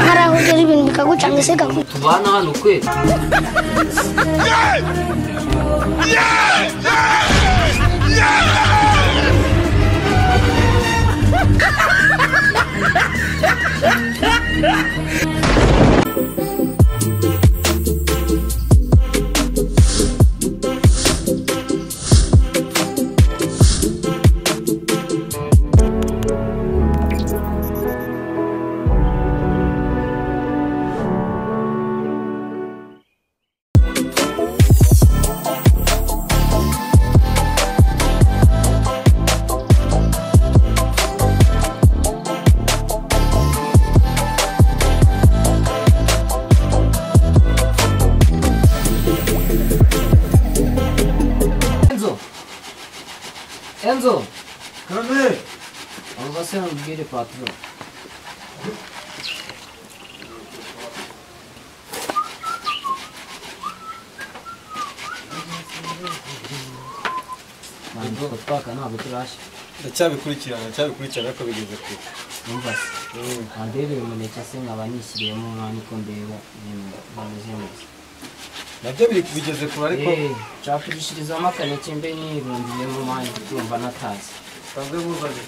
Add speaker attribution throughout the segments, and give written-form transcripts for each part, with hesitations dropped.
Speaker 1: haraho ugera ibintu bikagucanga ese kaku
Speaker 2: tubana hano kweli Enzo,
Speaker 3: Kame.
Speaker 2: você não vira patrão. Mano, toca não, vou tirar.
Speaker 3: Ndacyabikurikirana ko bigeze kure.
Speaker 2: Numva se. Andebe umuneke asenga abanishyiriyemo mwana ko ndeba bameze neza.
Speaker 3: Nabyo bigeze kure ariko
Speaker 2: cyakugishirizamo akaneke mbe nirundiyemo mwana kutumva natazi.
Speaker 3: Sanzwe muzaje.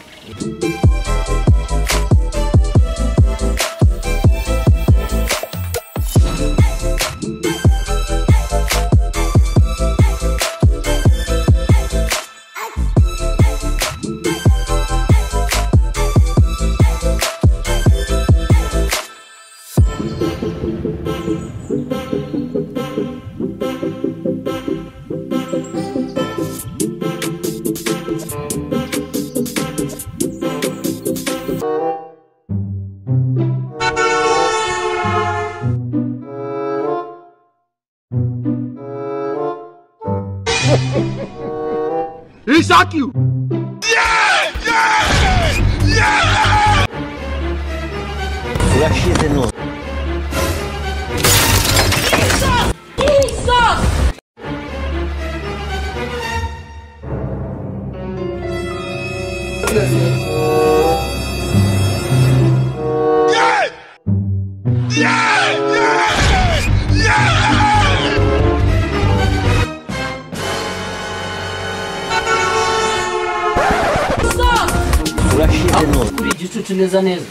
Speaker 4: He shock you!
Speaker 5: Yeah!
Speaker 4: no.
Speaker 2: Kuri igicucu neza neza.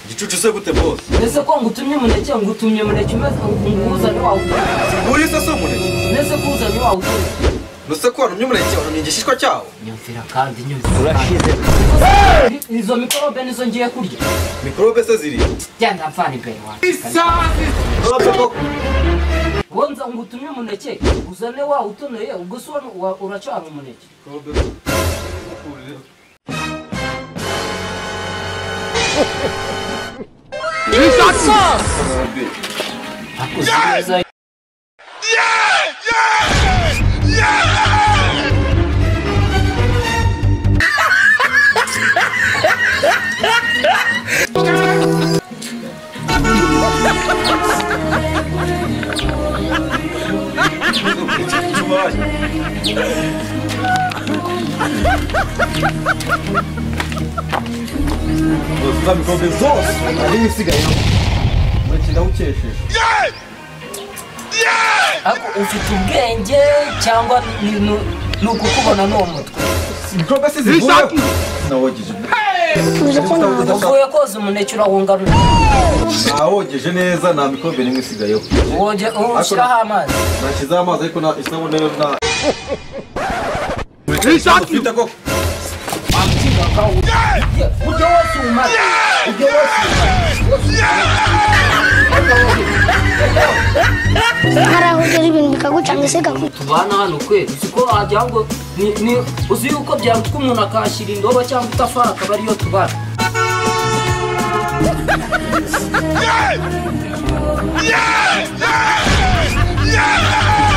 Speaker 3: Igicucu se gute boss?
Speaker 2: Nese ko ngutumye umuneke ngutumye umuneke umeze nguzanye wawe.
Speaker 3: Uyu se so umuneke.
Speaker 2: Nese kuzanye wawe.
Speaker 3: Nose ko wantumye umuneke wantumye igishishwa cyawo.
Speaker 2: Nyumvira kandi nyumvira. Izo mikorobe nizo ngiye kurya.
Speaker 3: Mikorobe se ziri.
Speaker 2: Genda mfana imbere wawe. Gonza ngutumye umuneke uzane wawe utoneye ubwo so uracana umuneke.
Speaker 3: Você me convenceu? Ali me siga aí. Vou te dar cheche.
Speaker 2: Ufite ubwenge cyangwa nukukubona no mutwe.
Speaker 3: Mikorobe se zivuye. Nawogeje.
Speaker 2: Uvuye koza umuneke urahungarura.
Speaker 3: Nawogeje neza nta mikorobe nimwe isigayeho.
Speaker 2: Woge ushiraho amazi.
Speaker 3: Nashizeho amazi ariko isabune na
Speaker 4: Ufite
Speaker 3: ko
Speaker 2: Amtiga kawo. Ujye wose umaze. Ujye wose umaze.
Speaker 1: haraho ugera ibintu bikagucanga ese kaku
Speaker 2: Tubana hano kweli siko wagira ngo ni uzi yuko byarutwa umuntu akashyira indobo cyangwa itafari akaba ariyo tubana.
Speaker 5: Yeah!